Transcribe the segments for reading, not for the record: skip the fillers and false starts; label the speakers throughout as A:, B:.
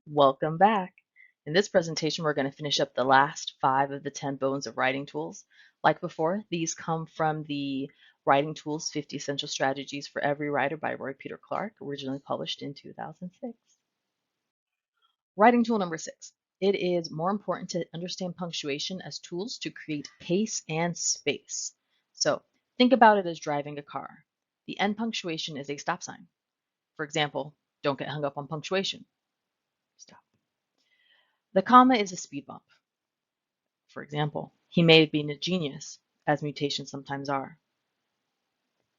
A: Welcome back. In this presentation, we're going to finish up the last 5 of the 10 bones of writing tools. Like before, these come from the Writing Tools 50 Essential Strategies for Every Writer by Roy Peter Clark, originally published in 2006. Writing tool number 6. It is more important to understand punctuation as tools to create pace and space. So think about it as driving a car. The end punctuation is a stop sign. For example, don't get hung up on punctuation. Stop. The comma is a speed bump. For example, he may have been a genius, as mutations sometimes are.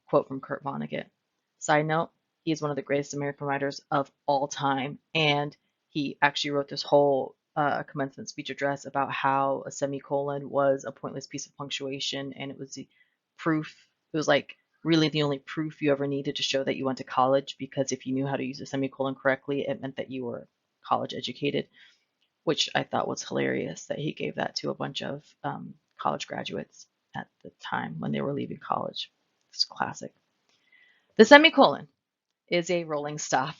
A: Quote from Kurt Vonnegut. Side note, he is one of the greatest American writers of all time, and he actually wrote this whole commencement speech address about how a semicolon was a pointless piece of punctuation, and it was the proof, it was like really the only proof you ever needed to show that you went to college, because if you knew how to use a semicolon correctly, it meant that you were college educated, which I thought was hilarious that he gave that to a bunch of college graduates at the time when they were leaving college. It's classic. The semicolon is a rolling stop.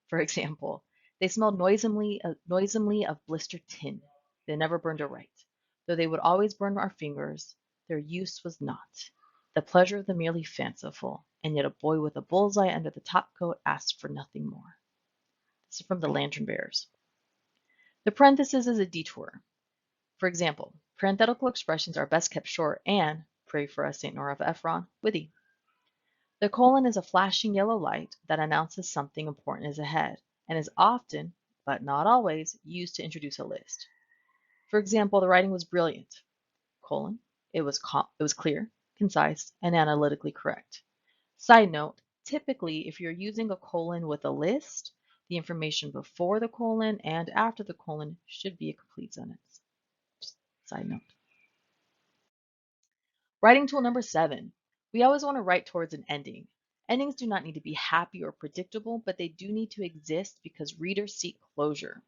A: For example, they smelled noisomely of blistered tin. They never burned a right. Though they would always burn our fingers, their use was not. The pleasure of the merely fanciful, and yet a boy with a bullseye under the top coat asked for nothing more. This is from the Lantern Bears. The parenthesis is a detour. For example, parenthetical expressions are best kept short and, pray for us St. Nora of Ephron, witty. The colon is a flashing yellow light that announces something important is ahead and is often, but not always, used to introduce a list. For example, the writing was brilliant, colon, it was clear, concise, and analytically correct. Side note, typically if you're using a colon with a list, the information before the colon and after the colon should be a complete sentence. Just side note. Writing tool number 7. We always want to write towards an ending. Endings do not need to be happy or predictable, but they do need to exist because readers seek closure.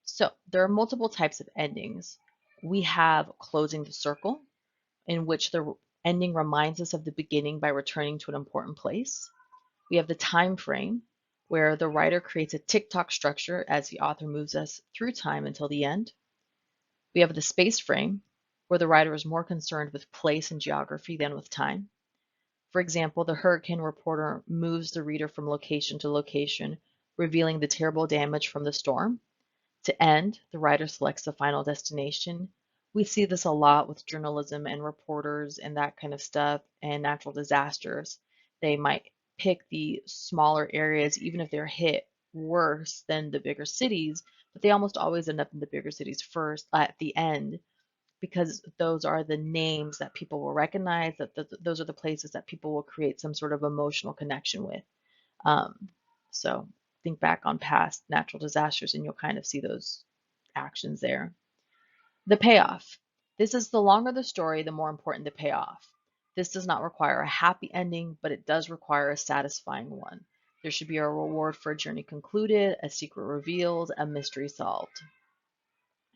A: So there are multiple types of endings. We have closing the circle, in which the ending reminds us of the beginning by returning to an important place. We have the time frame, where the writer creates a tick-tock structure as the author moves us through time until the end. We have the space frame, where the writer is more concerned with place and geography than with time. For example, the hurricane reporter moves the reader from location to location, revealing the terrible damage from the storm. To end, the writer selects the final destination. We see this a lot with journalism and reporters and that kind of stuff, and natural disasters. They might pick the smaller areas, even if they're hit worse than the bigger cities, but they almost always end up in the bigger cities first at the end, because those are the names that people will recognize, that those are the places that people will create some sort of emotional connection with. So think back on past natural disasters and you'll kind of see those actions there. The payoff. This is the longer the story, the more important the payoff. This does not require a happy ending, but it does require a satisfying one. There should be a reward for a journey concluded, a secret revealed, a mystery solved.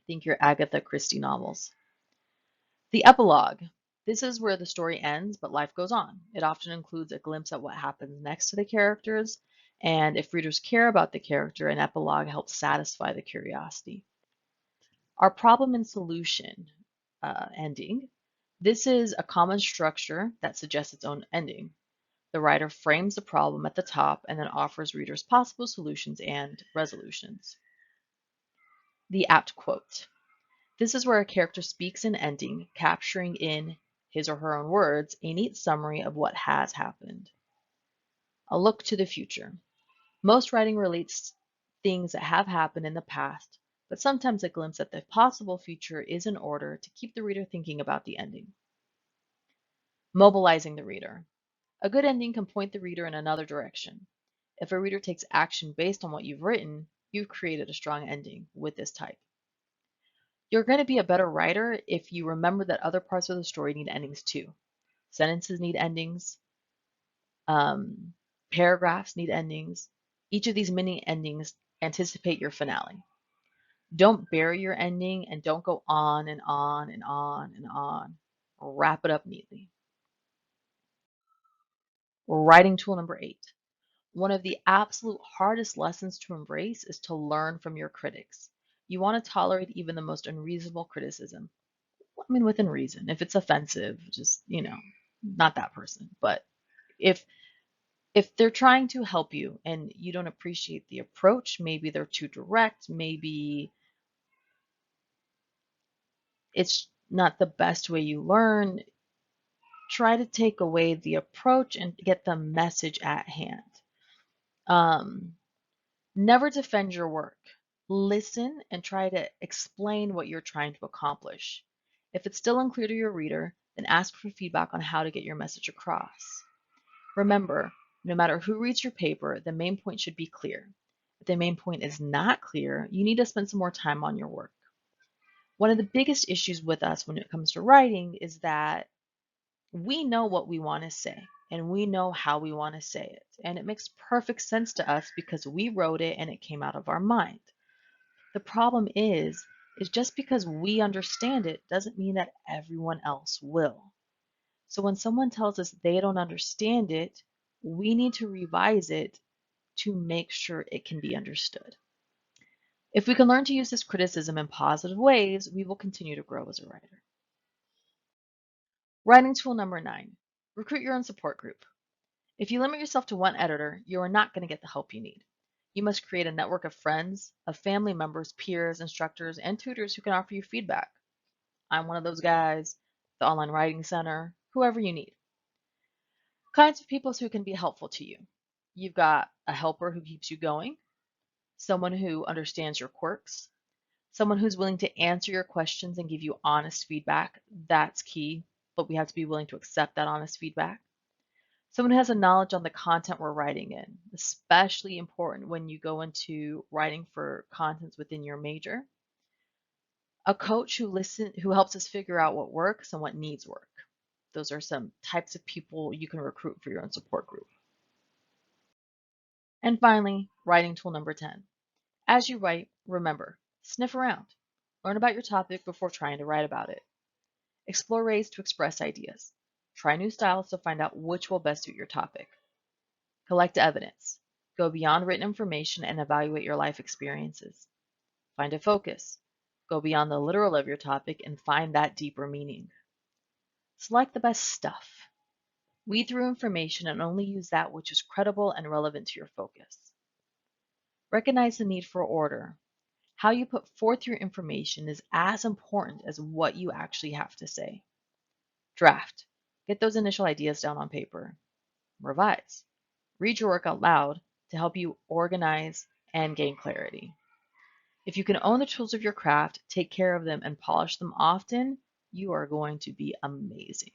A: Think your Agatha Christie novels. The epilogue. This is where the story ends, but life goes on. It often includes a glimpse at what happens next to the characters, and if readers care about the character, an epilogue helps satisfy the curiosity. Our problem and solution ending. This is a common structure that suggests its own ending. The writer frames the problem at the top and then offers readers possible solutions and resolutions. The apt quote. This is where a character speaks an ending, capturing in his or her own words a neat summary of what has happened. A look to the future. Most writing relates things that have happened in the past, but sometimes a glimpse at the possible future is in order to keep the reader thinking about the ending. Mobilizing the reader. A good ending can point the reader in another direction. If a reader takes action based on what you've written, you've created a strong ending with this type. You're going to be a better writer if you remember that other parts of the story need endings too. Sentences need endings. Paragraphs need endings. Each of these mini endings anticipate your finale. Don't bury your ending and don't go on and on and on and on. Wrap it up neatly. Writing tool number 8. One of the absolute hardest lessons to embrace is to learn from your critics. You want to tolerate even the most unreasonable criticism. I mean, within reason. If it's offensive, just, not that person. But if if they're trying to help you and you don't appreciate the approach, maybe they're too direct, maybe it's not the best way you learn, try to take away the approach and get the message at hand. Um, Never defend your work. Listen and try to explain what you're trying to accomplish. If it's still unclear to your reader, then ask for feedback on how to get your message across. Remember, no matter who reads your paper, the main point should be clear. If the main point is not clear, you need to spend some more time on your work. One of the biggest issues with us when it comes to writing is that we know what we want to say and we know how we want to say it. And it makes perfect sense to us because we wrote it and it came out of our mind. The problem is just because we understand it doesn't mean that everyone else will. So when someone tells us they don't understand it, we need to revise it to make sure it can be understood. If we can learn to use this criticism in positive ways, we will continue to grow as a writer. Writing tool number 9, recruit your own support group. If you limit yourself to one editor, you are not going to get the help you need. You must create a network of friends, of family members, peers, instructors, and tutors who can offer you feedback. I'm one of those guys, the Online Writing Center, whoever you need. Kinds of people who can be helpful to you. You've got a helper who keeps you going, someone who understands your quirks, someone who's willing to answer your questions and give you honest feedback. That's key, but we have to be willing to accept that honest feedback. Someone who has a knowledge on the content we're writing in, especially important when you go into writing for contents within your major. A coach who helps us figure out what works and what needs work. Those are some types of people you can recruit for your own support group. And finally, writing tool number 10. As you write, remember, sniff around. Learn about your topic before trying to write about it. Explore ways to express ideas. Try new styles to find out which will best suit your topic. Collect evidence. Go beyond written information and evaluate your life experiences. Find a focus. Go beyond the literal of your topic and find that deeper meaning. Select the best stuff. Weed through information and only use that which is credible and relevant to your focus. Recognize the need for order. How you put forth your information is as important as what you actually have to say. Draft. Get those initial ideas down on paper. Revise. Read your work out loud to help you organize and gain clarity. If you can own the tools of your craft, take care of them, and polish them often, you are going to be amazing.